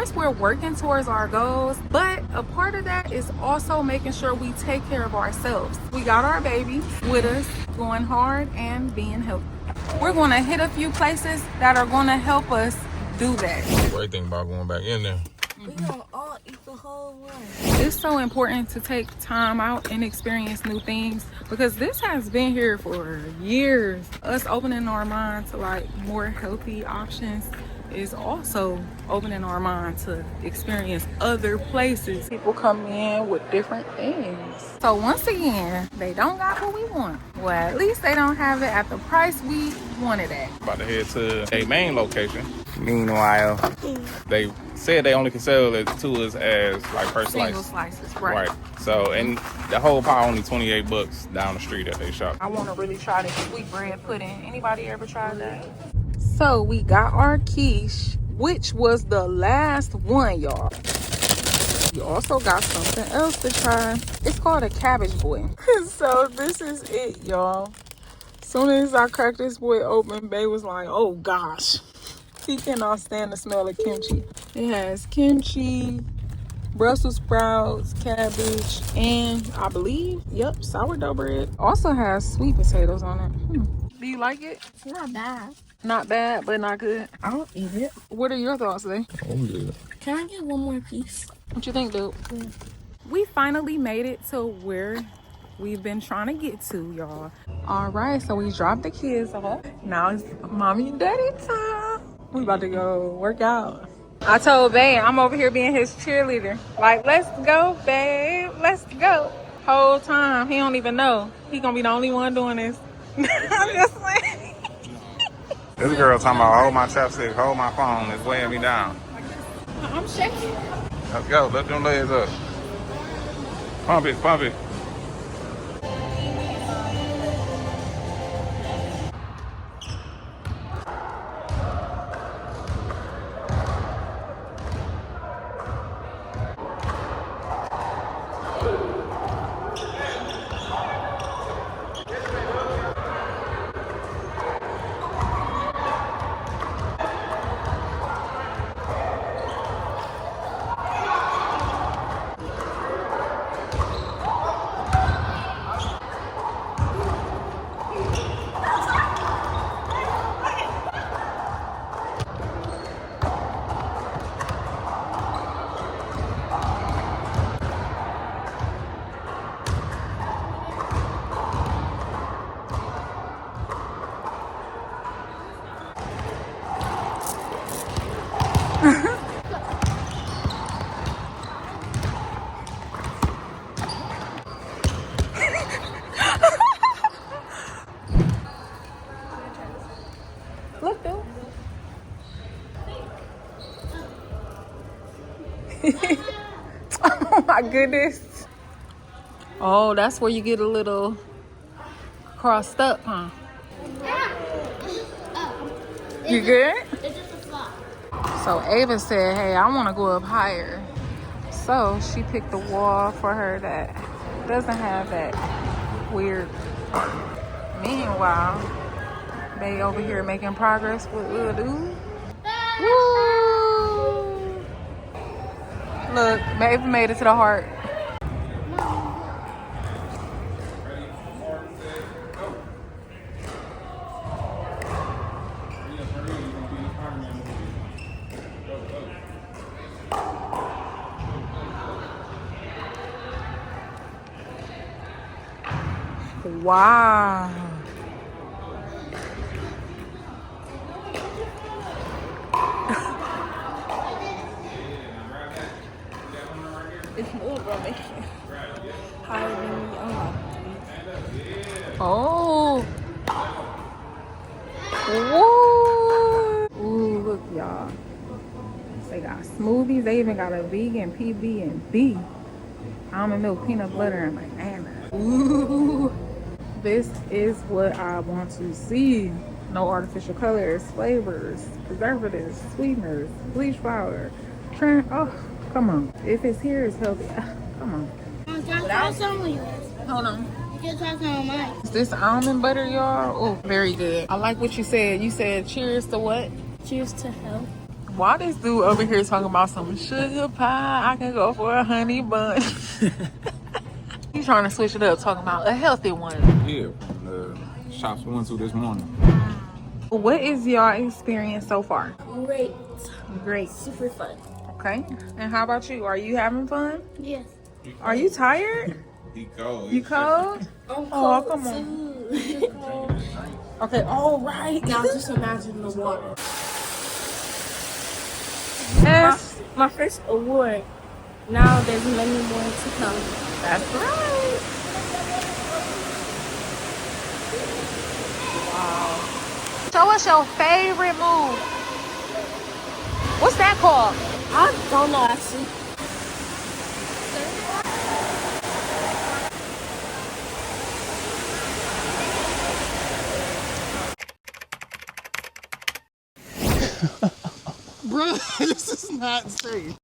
course, we're working towards our goals, but a part of that is also making sure we take care of ourselves. We got our baby with us, going hard and being healthy. We're going to hit a few places that are going to help us do that. Great thing about going back in there. We gonna all eat the whole one. It's so important to take time out and experience new things, because this has been here for years. Us opening our mind to like more healthy options is also opening our mind to experience other places. People come in with different things. So once again, they don't got what we want. Well, at least they don't have it at the price we wanted at. About to head to a main location. Meanwhile, they said they only can sell it to us as like per Single slice. slices, right. So, and the whole pie only $28 down the street at they shop. I want to really try this sweet bread pudding. Anybody ever tried that? So we got our quiche, which was the last one, y'all. We also got something else to try. It's called a cabbage boy. So this is it, y'all. As soon as I cracked this boy open, Bae was like, oh gosh. He cannot stand the smell of kimchi. It has kimchi, Brussels sprouts, cabbage, and I believe, yep, sourdough bread. Also has sweet potatoes on it. Do you like it? It's not bad. Not bad, but not good. I'll eat it. What are your thoughts, Zay? Oh, yeah. Can I get one more piece? What you think, dude? Yeah. We finally made it to where we've been trying to get to, y'all. All right, so we dropped the kids off. Now it's mommy and daddy time. We about to go work out. I told Bae I'm over here being his cheerleader. Like, let's go, babe. Let's go. Whole time, he don't even know. He gonna be the only one doing this. I'm just saying. This girl talking about hold my chopstick, hold my phone. It's weighing me down. I'm shaking. Let's go. Lift them legs up. Pump it, pump it. Look, dude. Oh my goodness. Oh, that's where you get a little crossed up, huh? You good? It's just a flop. So Ava said, hey, I want to go up higher. So she picked a wall for her that doesn't have that weird part. Meanwhile, they over here making progress with little dude. Woo! Look, Ava made it to the heart. Wow. It's more rubbish. Higher than we unlocked. Oh. Whoa. Ooh, look, y'all. They got smoothies. They even got a vegan PB&B. Almond milk, peanut butter, and banana. Ooh. This is what I want to see. No artificial colors, flavors, preservatives, sweeteners, bleach powder. Oh, come on. If it's here, it's healthy. Come on. Hold on. You can try some of mine. Is this almond butter, y'all? Oh, very good. I like what you said. You said cheers to what? Cheers to health. Why this dude over here talking about some sugar pie? I can go for a honey bun. He's trying to switch it up, talking about a healthy one. Yeah, from the shops we went to this morning. What is your experience so far? Great. Great. Super fun. Okay. And how about you? Are you having fun? Yes. Are you tired? He cold. You cold? I'm Oh, cold come on. too. Okay, all right. Now just imagine the water. Yes, My first award. Now there's many more to come. that's right. Wow. Show us your favorite move. What's that called? I don't know actually. Bro, this is not safe.